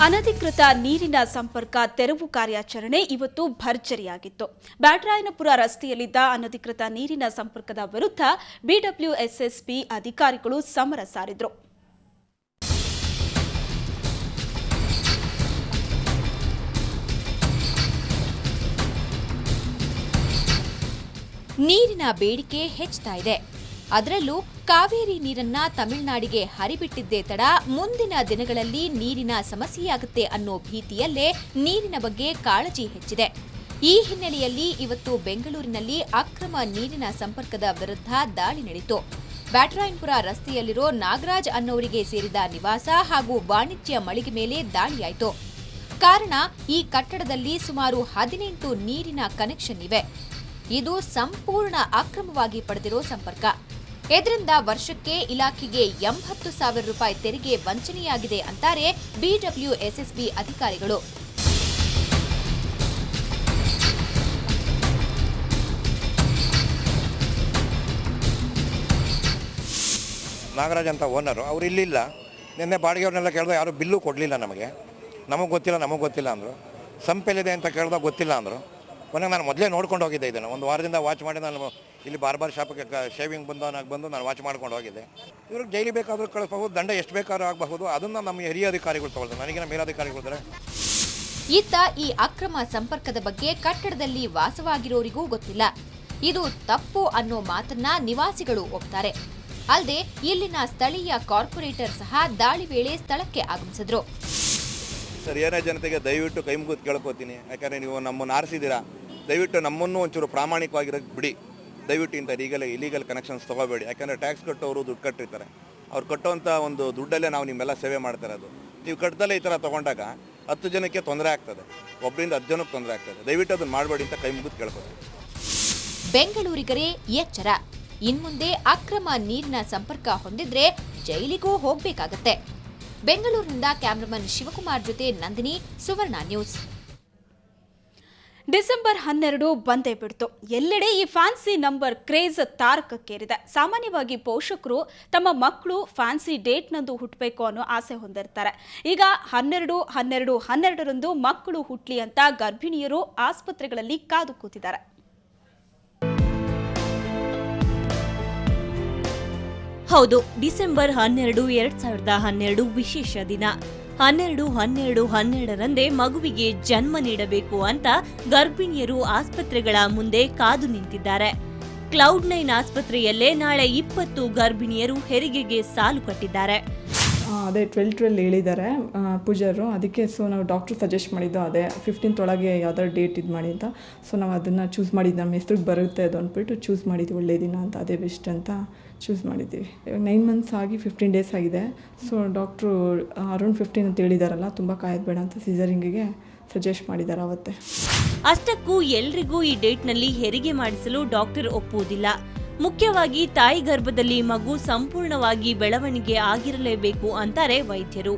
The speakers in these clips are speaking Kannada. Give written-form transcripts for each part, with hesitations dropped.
ಅನಧಿಕೃತ ನೀರಿನ ಸಂಪರ್ಕ ತೆರವು ಕಾರ್ಯಾಚರಣೆ ಇವತ್ತು ಭರ್ಜರಿಯಾಗಿತ್ತು. ಬ್ಯಾಟರಾಯನಪುರ ರಸ್ತೆಯಲ್ಲಿದ್ದ ಅನಧಿಕೃತ ನೀರಿನ ಸಂಪರ್ಕದ ವಿರುದ್ಧ ಬಿಡಬ್ಲ್ಯೂಎಸ್ಎಸ್ಬಿ ಅಧಿಕಾರಿಗಳು ಸಮರ ಸಾರಿದರು. ನೀರಿನ ಬೇಡಿಕೆ ಹೆಚ್ಚುತ್ತಾ ಇದೆ. ಅದರಲ್ಲೂ ಕಾವೇರಿ ನೀರನ್ನ ತಮಿಳುನಾಡಿಗೆ ಹರಿಬಿಟ್ಟಿದ್ದೇ ತಡ ಮುಂದಿನ ದಿನಗಳಲ್ಲಿ ನೀರಿನ ಸಮಸ್ಯೆಯಾಗುತ್ತೆ ಅನ್ನೋ ಭೀತಿಯಲ್ಲೇ ನೀರಿನ ಬಗ್ಗೆ ಕಾಳಜಿ ಹೆಚ್ಚಿದೆ. ಈ ಹಿನ್ನೆಲೆಯಲ್ಲಿ ಇವತ್ತು ಬೆಂಗಳೂರಿನಲ್ಲಿ ಅಕ್ರಮ ನೀರಿನ ಸಂಪರ್ಕದ ವಿರುದ್ಧ ದಾಳಿ ನಡೆಯಿತು. ಬ್ಯಾಟರಾಯನಪುರ ರಸ್ತೆಯಲ್ಲಿರೋ ನಾಗರಾಜ್ ಅನ್ನೋರಿಗೆ ಸೇರಿದ ನಿವಾಸ ಹಾಗೂ ವಾಣಿಜ್ಯ ಮಳಿಗೆ ಮೇಲೆ ದಾಳಿಯಾಯಿತು. ಕಾರಣ, ಈ ಕಟ್ಟಡದಲ್ಲಿ ಸುಮಾರು 18 ನೀರಿನ ಕನೆಕ್ಷನ್ ಇವೆ. ಇದು ಸಂಪೂರ್ಣ ಅಕ್ರಮವಾಗಿ ಪಡೆದಿರೋ ಸಂಪರ್ಕ. ಇದರಿಂದ ವರ್ಷಕ್ಕೆ ಇಲಾಖೆಗೆ 80,000 ರೂಪಾಯಿ ತೆರಿಗೆ ವಂಚನೆಯಾಗಿದೆ ಅಂತಾರೆ ಬಿಡಬ್ಲ್ಯೂಎಸ್ಎಸ್ಬಿ ಅಧಿಕಾರಿಗಳು. ನಾಗರಾಜ್ ಅಂತ ಓನರು ಅವ್ರು ಇಲ್ಲಿಲ್ಲ. ನಿನ್ನೆ ಬಾಡಿಗೆಯವ್ರನ್ನೆಲ್ಲ ಕೇಳಿದ್ರೆ ಯಾರು ಬಿಲ್ಲು ಕೊಡಲಿಲ್ಲ. ನಮಗೆ ಗೊತ್ತಿಲ್ಲ ಅಂದರು. ಸಂಪೆಲ್ಲಿದೆ ಅಂತ ಕೇಳಿದಾಗ ಗೊತ್ತಿಲ್ಲ ಅಂದರು. ಕೊನೆಗೆ ನಾನು ಮೊದಲೇ ನೋಡ್ಕೊಂಡು ಹೋಗಿದ್ದೆ. ಇದನ್ನು ಒಂದು ವಾರದಿಂದ ವಾಚ್ ಮಾಡಿ ನಾನು ಇಲ್ಲಿ ಬಾರ್ಬಾರ್ ಶಾಪಿಗೆ ಶೇವಿಂಗ್ ಬಂದು ನಾನು ವಾಚ್ ಮಾಡ್ಕೊಂಡು ಹೋಗಿದ್ದೆ. ಇವ್ರಿಗೆ ಜೈಲಿಗೆ ಬೇಕಾದರೂ ಕಳಿಸ್ಬಹುದು, ದಂಡ ಎಷ್ಟು ಬೇಕಾದ್ರೂ ಆಗಬಹುದು. ಅದನ್ನು ನಮ್ಮ ಹಿರಿಯ ಅಧಿಕಾರಿಗಳು ತಗೊಳ್ತಾರೆ, ನನಗಿನ ಮೇಲಾಧಿಕಾರಿಗಳಿದ್ದಾರೆ. ಇತ್ತ ಈ ಅಕ್ರಮ ಸಂಪರ್ಕದ ಬಗ್ಗೆ ಕಟ್ಟಡದಲ್ಲಿ ವಾಸವಾಗಿರೋರಿಗೂ ಗೊತ್ತಿಲ್ಲ. ಇದು ತಪ್ಪು ಅನ್ನೋ ಮಾತನ್ನ ನಿವಾಸಿಗಳು ಒಪ್ತಾರೆ. ಅಲ್ಲದೆ ಇಲ್ಲಿನ ಸ್ಥಳೀಯ ಕಾರ್ಪೊರೇಟರ್ ಸಹ ದಾಳಿ ವೇಳೆ ಸ್ಥಳಕ್ಕೆ ಆಗಮಿಸಿದ್ರು. ಸರ್, ಏನೇ ಜನತೆಗೆ ದಯವಿಟ್ಟು ಕೈ ಮುಗಿದು ಕೇಳ್ಕೊತೀನಿ. ಯಾಕಂದರೆ ನೀವು ನಮ್ಮನ್ನು ಆರಿಸಿದ್ದೀರಾ, ದಯವಿಟ್ಟು ನಮ್ಮನ್ನು ಒಂಚೂರು ಪ್ರಾಮಾಣಿಕವಾಗಿರೋಕ್ಕೆ ಬಿಡಿ. ದಯವಿಟ್ಟು ಇಂಥ ಇಲೀಗಲ್ ಕನೆಕ್ಷನ್ಸ್ ತೊಗೋಬೇಡಿ. ಯಾಕಂದರೆ ಟ್ಯಾಕ್ಸ್ ಕಟ್ಟೋರು ದುಡ್ಡು ಕಟ್ಟಿರ್ತಾರೆ. ಅವ್ರು ಕಟ್ಟೋವಂಥ ಒಂದು ದುಡ್ಡಲ್ಲೇ ನಾವು ನಿಮ್ಮೆಲ್ಲ ಸೇವೆ ಮಾಡ್ತಾ ಇರೋದು. ನೀವು ಕಟ್ಟದಲ್ಲೇ ಈ ಥರ ತೊಗೊಂಡಾಗ 10 ಜನಕ್ಕೆ ತೊಂದರೆ ಆಗ್ತದೆ, ಒಬ್ಬರಿಂದ 10 ಜನಕ್ಕೆ ತೊಂದರೆ ಆಗ್ತದೆ. ದಯವಿಟ್ಟು ಅದನ್ನು ಮಾಡಬೇಡಿ ಅಂತ ಕೈ ಮುಗಿದು ಕೇಳ್ಕೊತೀನಿ. ಬೆಂಗಳೂರಿಗರೇ ಎಚ್ಚರ. ಇನ್ಮುಂದೆ ಅಕ್ರಮ ನೀರಿನ ಸಂಪರ್ಕ ಹೊಂದಿದ್ರೆ ಜೈಲಿಗೂ ಹೋಗ್ಬೇಕಾಗತ್ತೆ. ಬೆಂಗಳೂರಿನಿಂದ ಕ್ಯಾಮರಾಮನ್ ಶಿವಕುಮಾರ್ ಜೊತೆ ನಂದಿನಿ, ಸುವರ್ಣ ನ್ಯೂಸ್. ಡಿಸೆಂಬರ್ 12 ಬಂದೇ ಬಿಡ್ತು. ಎಲ್ಲೆಡೆ ಈ ಫ್ಯಾನ್ಸಿ ನಂಬರ್ ಕ್ರೇಜ್ ತಾರಕಕ್ಕೇರಿದೆ. ಸಾಮಾನ್ಯವಾಗಿ ಪೋಷಕರು ತಮ್ಮ ಮಕ್ಕಳು ಫ್ಯಾನ್ಸಿ ಡೇಟ್ನಂದು ಹುಟ್ಟಬೇಕು ಅನ್ನೋ ಆಸೆ ಹೊಂದಿರ್ತಾರೆ. ಈಗ 12/12/12ರಂದು ಮಕ್ಕಳು ಹುಟ್ಟಲಿ ಅಂತ ಗರ್ಭಿಣಿಯರು ಆಸ್ಪತ್ರೆಗಳಲ್ಲಿ ಕಾದು ಕೂತಿದ್ದಾರೆ. ಹೌದು, ಡಿಸೆಂಬರ್ 12, 2012 ವಿಶೇಷ ದಿನ. 12/12/12ರಂದೇ ಮಗುವಿಗೆ ಜನ್ಮ ನೀಡಬೇಕು ಅಂತ ಗರ್ಭಿಣಿಯರು ಆಸ್ಪತ್ರೆಗಳ ಮುಂದೆ ಕಾದು ನಿಂತಿದ್ದಾರೆ. ಕ್ಲೌಡ್9 ಆಸ್ಪತ್ರೆಯಲ್ಲೇ ನಾಳೆ 20 ಗರ್ಭಿಣಿಯರು ಹೆರಿಗೆಗೆ ಸಾಲು ಕಟ್ಟಿದ್ದಾರೆ. ಅದೇ 12 ಹೇಳಿದ್ದಾರೆ ಪೂಜಾರು. ಅದಕ್ಕೆ ನಾವು ಡಾಕ್ಟ್ರು ಸಜೆಸ್ಟ್ ಮಾಡಿದ್ದು ಅದೇ 15th ಒಳಗೆ ಯಾವ್ದಾದ್ರು ಡೇಟ್ ಇದು ಮಾಡಿ ಅಂತ. ನಾವು ಅದನ್ನು ಚೂಸ್ ಮಾಡಿದ್ದು. ನಮ್ಮ ಹೆಸ್ರಿಗೆ ಬರುತ್ತೆ ಅದು ಅಂದ್ಬಿಟ್ಟು ಚೂಸ್ ಮಾಡಿದ್ವಿ. ಒಳ್ಳೆ ದಿನ ಅಂತ, ಅದೇ ಬೆಸ್ಟ್ ಅಂತ ಚೂಸ್ ಮಾಡಿದ್ದೀವಿ. 9 months ಆಗಿ 15 days ಆಗಿದೆ. ಡಾಕ್ಟ್ರು ಅರೌಂಡ್ 15 ಅಂತ ಹೇಳಿದಾರಲ್ಲ, ತುಂಬ ಕಾಯೋದು ಬೇಡ ಅಂತ ಸಿಸರಿಂಗಿಗೆ ಸಜೆಸ್ಟ್ ಮಾಡಿದ್ದಾರೆ ಅವತ್ತೇ. ಅಷ್ಟಕ್ಕೂ ಎಲ್ರಿಗೂ ಈ ಡೇಟ್ನಲ್ಲಿ ಹೆರಿಗೆ ಮಾಡಿಸಲು ಡಾಕ್ಟರ್ ಒಪ್ಪುವುದಿಲ್ಲ. ಮುಖ್ಯವಾಗಿ ತಾಯಿ ಗರ್ಭದಲ್ಲಿ ಮಗು ಸಂಪೂರ್ಣವಾಗಿ ಬೆಳವಣಿಗೆ ಆಗಿರಲೇಬೇಕು ಅಂತಾರೆ ವೈದ್ಯರು.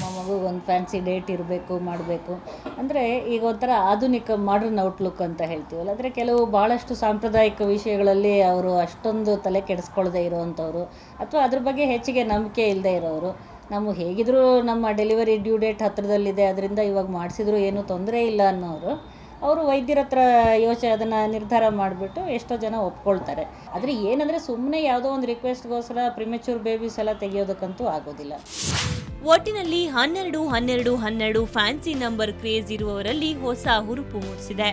ನಮ್ಮ ಮಗು ಒಂದು ಫ್ಯಾನ್ಸಿ ಡೇಟ್ ಇರಬೇಕು, ಮಾಡಬೇಕು ಅಂದರೆ ಈಗ ಒಂಥರ ಆಧುನಿಕ ಮಾಡರ್ನ್ ಔಟ್ಲುಕ್ ಅಂತ ಹೇಳ್ತೀವಲ್ಲ. ಅಂದರೆ ಕೆಲವು ಭಾಳಷ್ಟು ಸಾಂಪ್ರದಾಯಿಕ ವಿಷಯಗಳಲ್ಲಿ ಅವರು ಅಷ್ಟೊಂದು ತಲೆ ಕೆಡಿಸ್ಕೊಳ್ಳದೆ ಇರೋವಂಥವ್ರು, ಅಥವಾ ಅದ್ರ ಬಗ್ಗೆ ಹೆಚ್ಚಿಗೆ ನಂಬಿಕೆ ಇಲ್ಲದೆ ಇರೋರು. ನಾವು ಹೇಗಿದ್ರೂ ನಮ್ಮ ಡೆಲಿವರಿ ಡ್ಯೂ ಡೇಟ್ ಹತ್ತಿರದಲ್ಲಿದೆ, ಅದರಿಂದ ಇವಾಗ ಮಾಡಿಸಿದ್ರು ಏನೂ ತೊಂದರೆ ಇಲ್ಲ ಅನ್ನೋರು ಅವರು ವೈದ್ಯರ ಹತ್ರ ಅದನ್ನು ನಿರ್ಧಾರ ಮಾಡಿಬಿಟ್ಟು ಎಷ್ಟೋ ಜನ ಒಪ್ಕೊಳ್ತಾರೆ. ಆದರೆ ಏನಂದರೆ ಸುಮ್ಮನೆ ಯಾವುದೋ ಒಂದು ರಿಕ್ವೆಸ್ಟ್ಗೋಸ್ಕರ ಪ್ರಿಮೆಚೂರ್ ಬೇಬೀಸ್ ಎಲ್ಲ ತೆಗೆಯೋದಕ್ಕಂತೂ ಆಗೋದಿಲ್ಲ. ಒಟ್ಟಿನಲ್ಲಿ 12/12/12 ಫ್ಯಾನ್ಸಿ ನಂಬರ್ ಕ್ರೇಜ್ ಇರುವವರಲ್ಲಿ ಹೊಸ ಹುರುಪು ಮೂಡಿಸಿದೆ.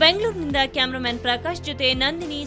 ಬೆಂಗಳೂರಿನಿಂದ ಕ್ಯಾಮರಾಮನ್ ಪ್ರಕಾಶ್ ಜೊತೆ ನಂದಿನಿ.